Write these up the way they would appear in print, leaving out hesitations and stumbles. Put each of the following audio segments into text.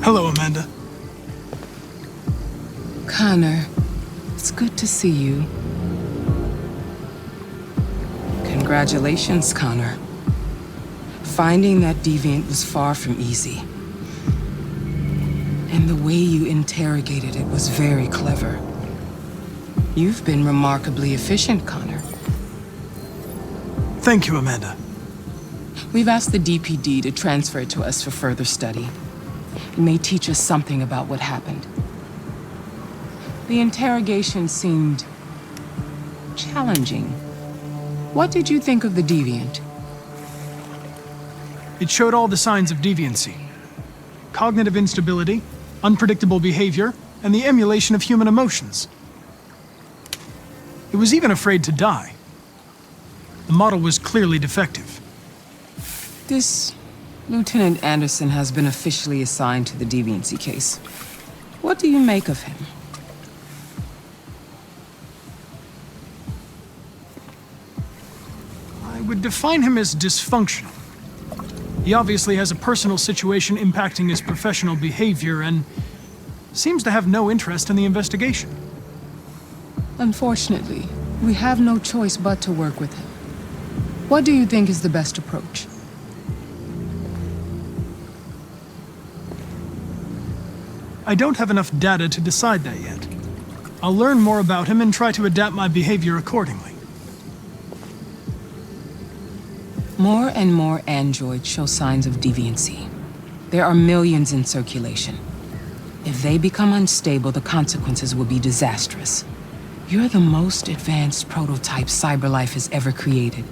Hello, Amanda. Connor, it's good to see you. Congratulations, Connor. Finding that deviant was far from easy. And the way you interrogated it was very clever. You've been remarkably efficient, Connor. Thank you, Amanda. We've asked the DPD to transfer it to us for further study. It may teach us something about what happened. The interrogation seemed challenging. What did you think of the deviant? It showed all the signs of deviancy. Cognitive instability, unpredictable behavior, and the emulation of human emotions. It was even afraid to die. The model was clearly defective. This Lieutenant Anderson has been officially assigned to the deviancy case. What do you make of him? I would define him as dysfunctional. He obviously has a personal situation impacting his professional behavior and seems to have no interest in the investigation. Unfortunately, we have no choice but to work with him. What do you think is the best approach? I don't have enough data to decide that yet. I'll learn more about him and try to adapt my behavior accordingly. More and more androids show signs of deviancy. There are millions in circulation. If they become unstable, the consequences will be disastrous. You're the most advanced prototype cyberlife has ever created.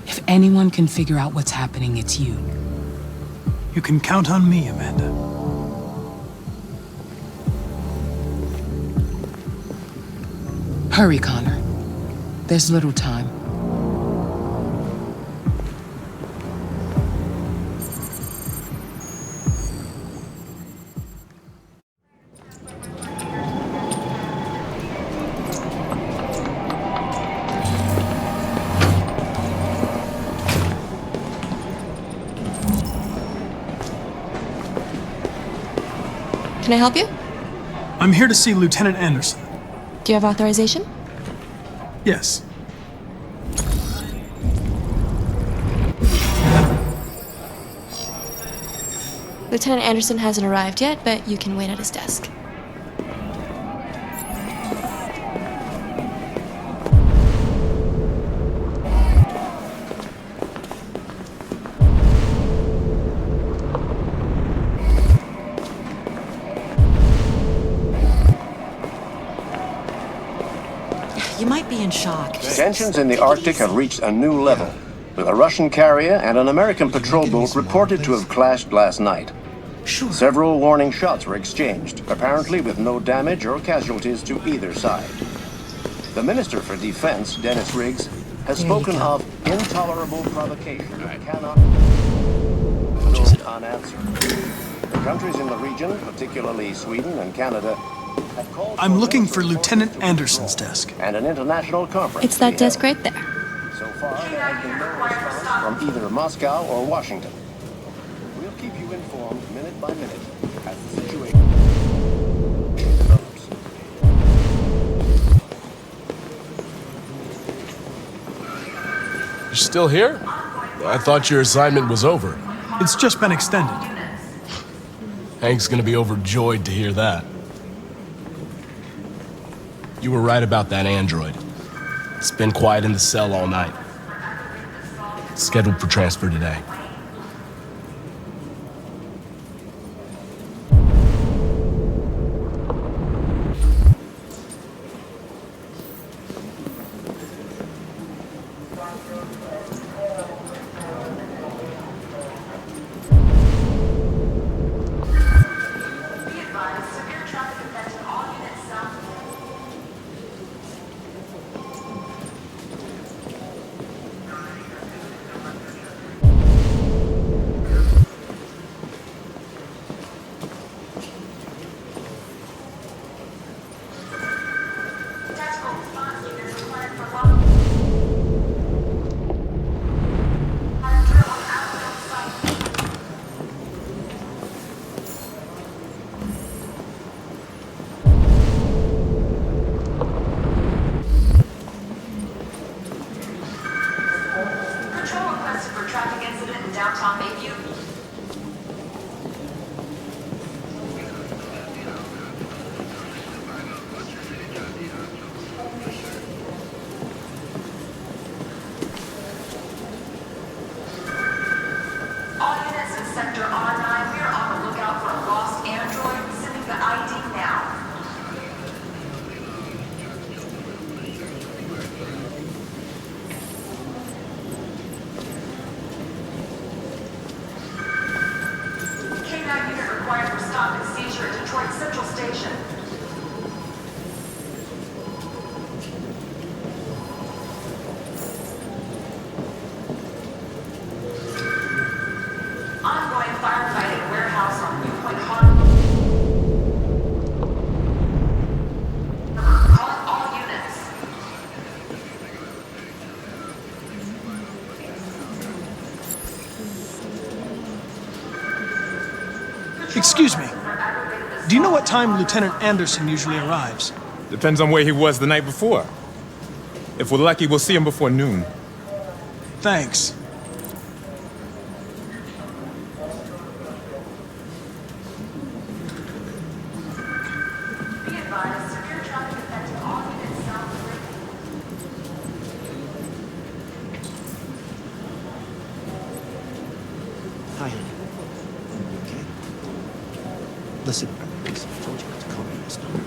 If anyone can figure out what's happening, it's you. You can count on me, Amanda. Hurry, Connor. There's little time. Can I help you? I'm here to see Lieutenant Anderson. Do you have authorization? Yes. Lieutenant Anderson hasn't arrived yet, but you can wait at his desk. You might be in shock. Tensions in the Arctic have reached a new level, with a Russian carrier and an American patrol boat reported to have clashed last night. Sure. Several warning shots were exchanged, apparently with no damage or casualties to either side. The Minister for Defense, Dennis Riggs, has spoken of intolerable provocation that cannot go unanswered. The countries in the region, particularly Sweden and Canada, have called I'm looking for military Lieutenant forces to Anderson's withdraw, desk. and an international conference. It's that to be desk held. right there. So far, there has been no response from either Moscow or Washington. We'll keep you informed minute by minute as the situation develops. You're still here? I thought your assignment was over. It's just been extended. Hank's gonna be overjoyed to hear that. You were right about that android. It's been quiet in the cell all night. Scheduled for transfer today. Excuse me. Do you know what time Lieutenant Anderson usually arrives? Depends on where he was the night before. If we're lucky, we'll see him before noon. Thanks. Hi, honey. You okay? Listen, please, I told you not to call me this number.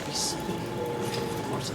Please. Of course.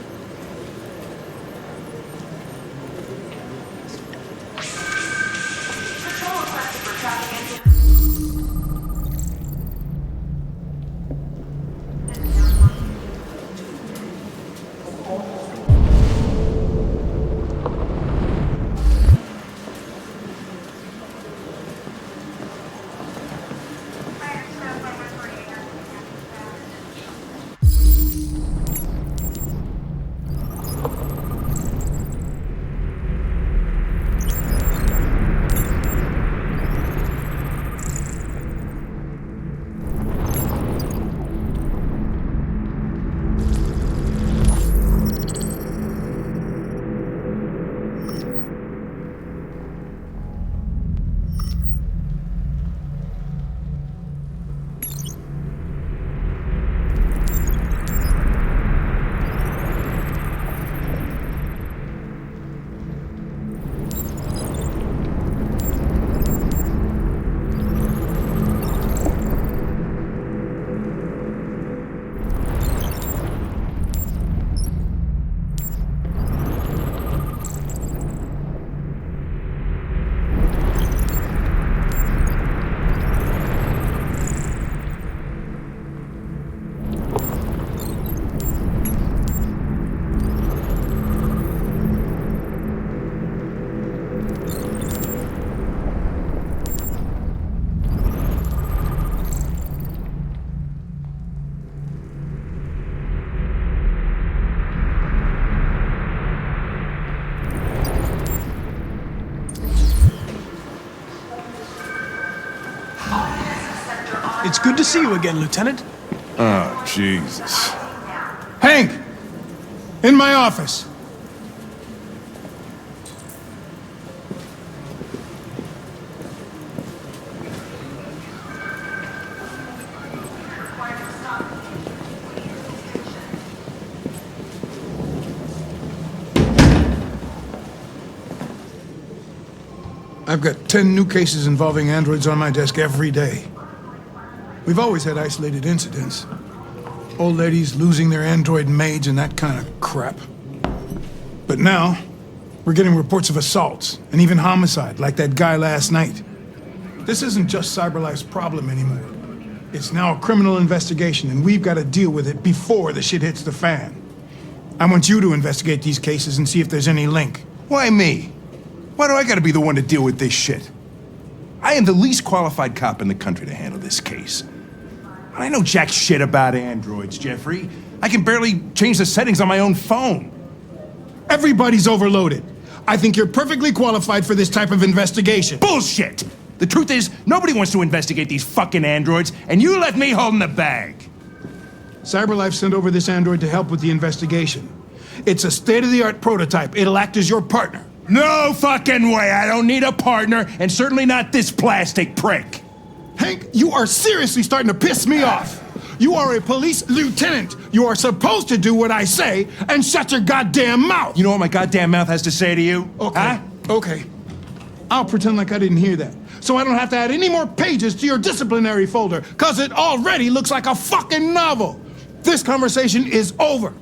It's good to see you again, Lieutenant. Oh, Jesus. Hank! In my office. I've got 10 new cases involving androids on my desk every day. We've always had isolated incidents. Old ladies losing their android maids and that kind of crap. But now, we're getting reports of assaults and even homicide, like that guy last night. This isn't just CyberLife's problem anymore. It's now a criminal investigation, and we've got to deal with it before the shit hits the fan. I want you to investigate these cases and see if there's any link. Why me? Why do I gotta be the one to deal with this shit? I am the least qualified cop in the country to handle this case. I know jack shit about androids, Jeffrey. I can barely change the settings on my own phone. Everybody's overloaded. I think you're perfectly qualified for this type of investigation. Bullshit! The truth is, nobody wants to investigate these fucking androids, and you left me holding the bag. CyberLife sent over this android to help with the investigation. It's a state-of-the-art prototype. It'll act as your partner. No fucking way! I don't need a partner, and certainly not this plastic prick. Hank, you are seriously starting to piss me off. You are a police lieutenant. You are supposed to do what I say and shut your goddamn mouth. You know what my goddamn mouth has to say to you? Okay, Huh? okay. I'll pretend like I didn't hear that, so I don't have to add any more pages to your disciplinary folder, because it already looks like a fucking novel. This conversation is over.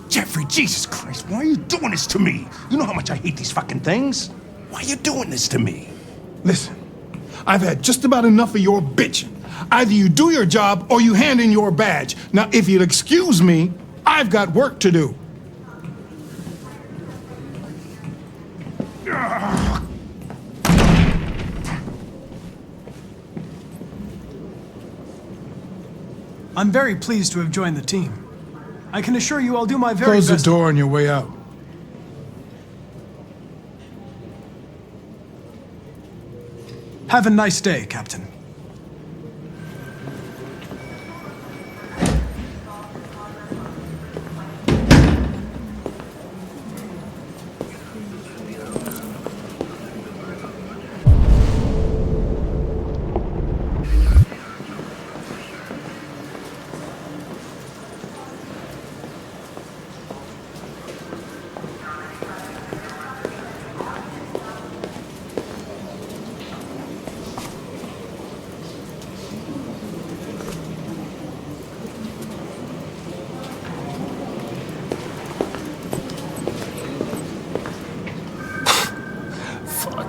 Jeffrey, Jesus Christ, why are you doing this to me? You know how much I hate these fucking things. Why are you doing this to me? Listen, I've had just about enough of your bitching. Either you do your job or you hand in your badge. Now, if you'll excuse me, I've got work to do. I'm very pleased to have joined the team. I can assure you I'll do my very Close the best. door on your way out. Have a nice day, Captain.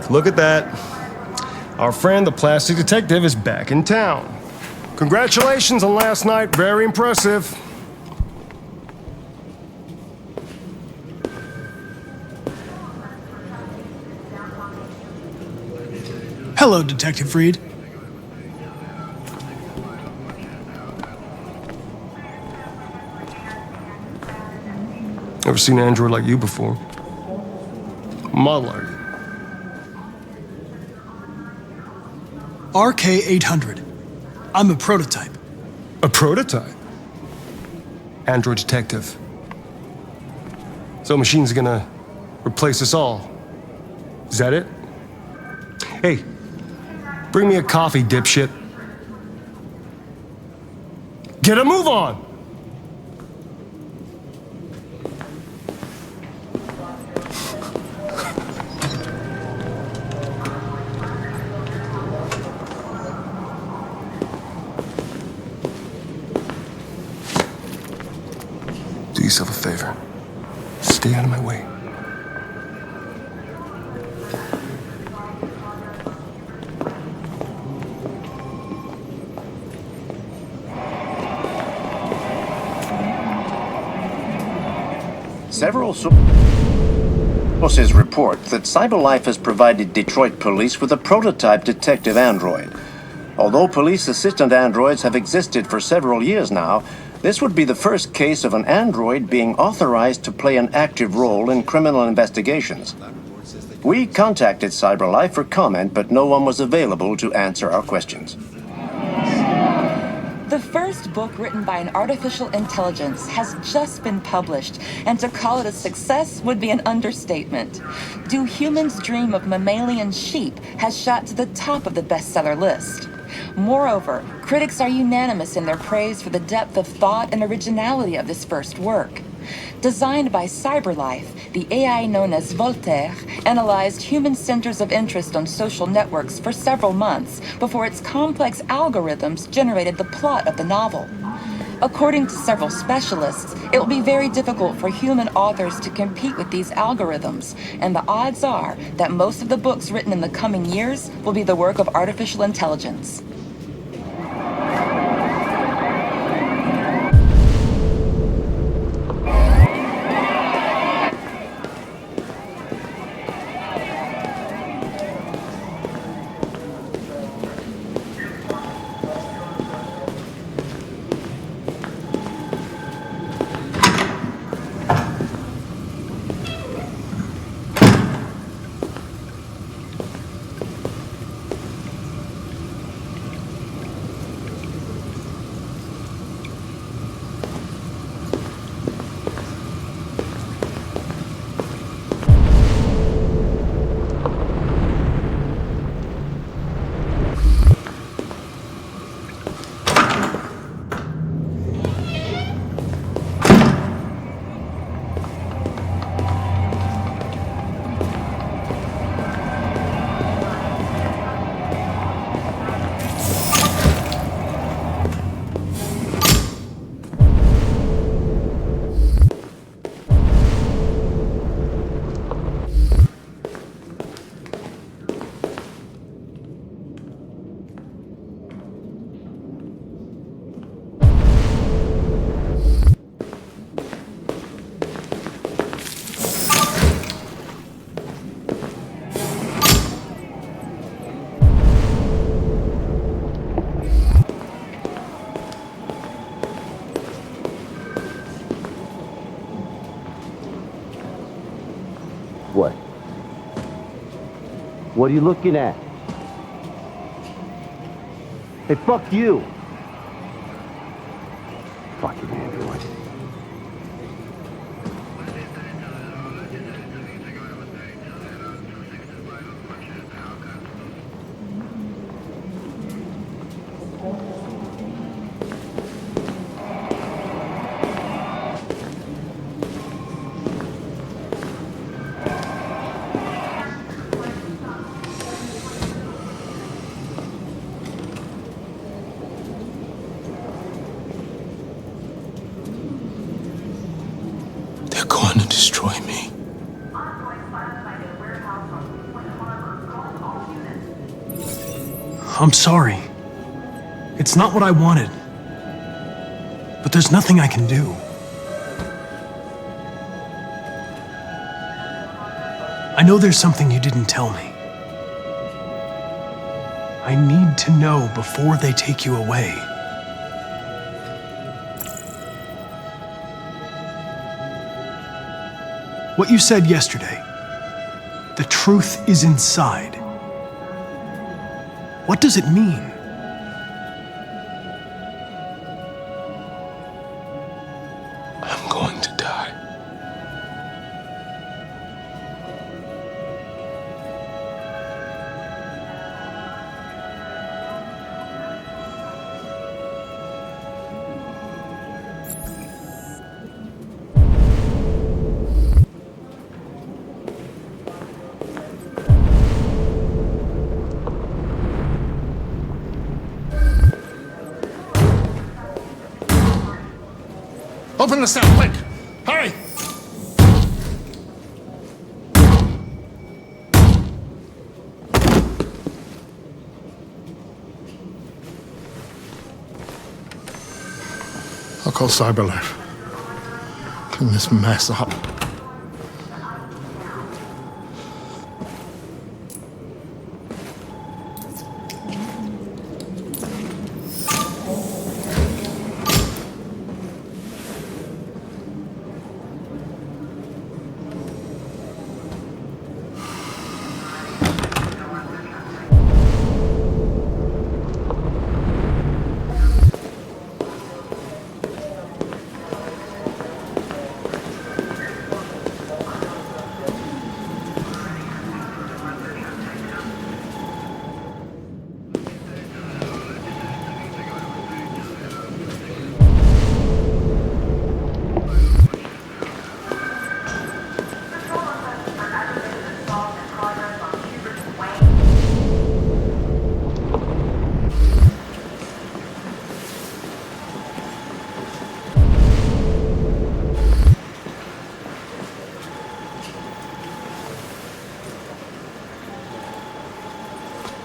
Look at that. Our friend, the plastic detective, is back in town. Congratulations on last night. Very impressive. Hello, Detective Reed. Never seen an android like you before. Model are you? RK-800. I'm a prototype. A prototype? Android detective. So machine's gonna replace us all. Is that it? Hey, bring me a coffee, dipshit. Get a move on! Do yourself a favor. Stay out of my way. Several sources report that CyberLife has provided Detroit police with a prototype detective android. Although police assistant androids have existed for several years now, this would be the first case of an android being authorized to play an active role in criminal investigations. We contacted CyberLife for comment, but no one was available to answer our questions. The first book written by an artificial intelligence has just been published, and to call it a success would be an understatement. Do Humans Dream of Mammalian Sheep has shot to the top of the bestseller list. Moreover, critics are unanimous in their praise for the depth of thought and originality of this first work. Designed by CyberLife, the AI known as Voltaire analyzed human centers of interest on social networks for several months before its complex algorithms generated the plot of the novel. According to several specialists, it will be very difficult for human authors to compete with these algorithms, and the odds are that most of the books written in the coming years will be the work of artificial intelligence. What are you looking at? Hey, fuck you! Fucking android. They're going to destroy me. I'm sorry. It's not what I wanted. But there's nothing I can do. I know there's something you didn't tell me. I need to know before they take you away. What you said yesterday. The truth is inside. What does it mean? I'm going to die. Open the cell, quick! Hurry! I'll call Cyberlife. Clean this mess up.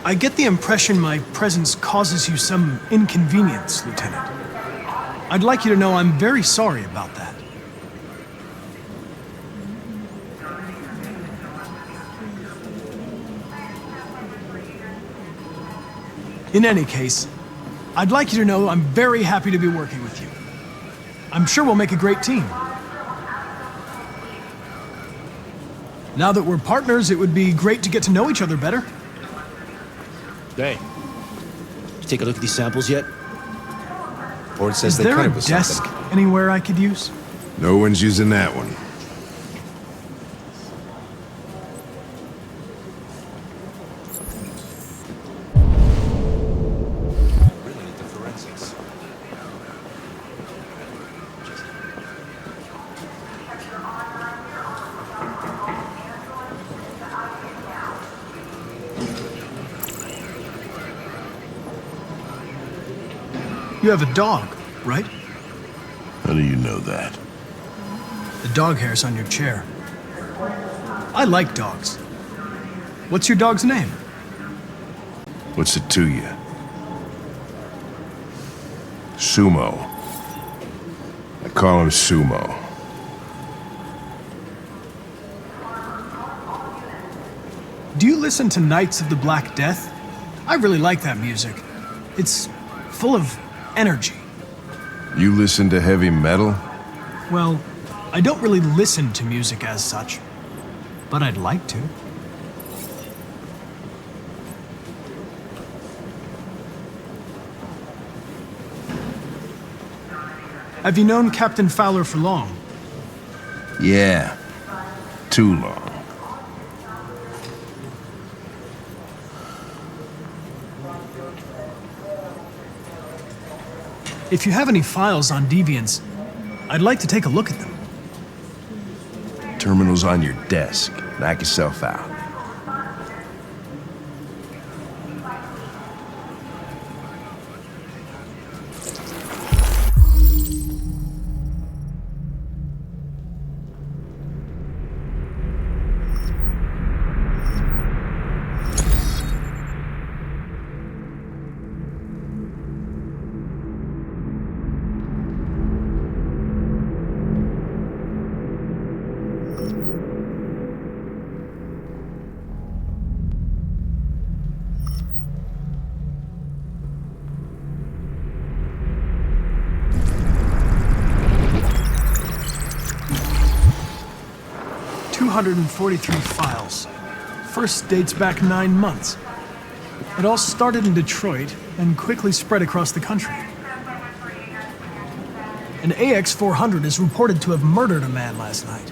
I get the impression my presence causes you some inconvenience, Lieutenant. I'd like you to know I'm very sorry about that. In any case, I'd like you to know I'm very happy to be working with you. I'm sure we'll make a great team. Now that we're partners, it would be great to get to know each other better. Hey, you take a look at these samples yet? Board says Is they there cut a it with desk something. anywhere I could use? No one's using that one. Really need the forensics. You have a dog, right? How do you know that? The dog hair's on your chair. I like dogs. What's your dog's name? What's it to you? Sumo. I call him Sumo. Do you listen to Knights of the Black Death? I really like that music. It's full of energy. You listen to heavy metal? Well, I don't really listen to music as such, but I'd like to. Have you known Captain Fowler for long? Yeah. Too long. If you have any files on deviants, I'd like to take a look at them. Terminal's on your desk. Knock yourself out. .243 files. First dates back 9 months. It all started in Detroit and quickly spread across the country. An AX-400 is reported to have murdered a man last night.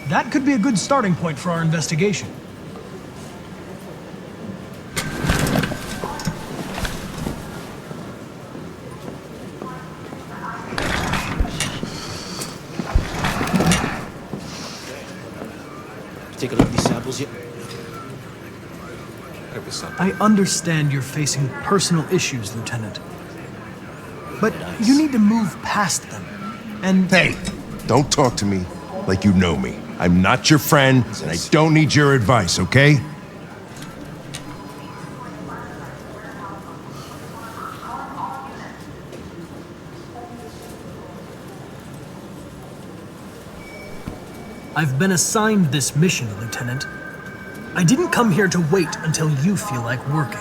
That could be a good starting point for our investigation. Take a look at these samples yet? I understand you're facing personal issues, Lieutenant. But you need to move past them. And... Hey, don't talk to me like you know me. I'm not your friend, and I don't need your advice, okay? I've been assigned this mission, Lieutenant. I didn't come here to wait until you feel like working.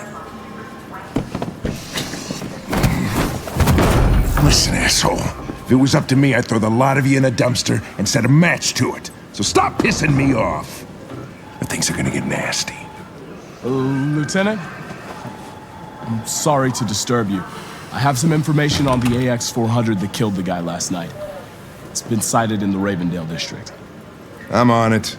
Listen, asshole. If it was up to me, I'd throw the lot of you in a dumpster and set a match to it. So stop pissing me off. Or things are gonna get nasty. Lieutenant? I'm sorry to disturb you. I have some information on the AX-400 that killed the guy last night. It's been sighted in the Ravendale district. I'm on it.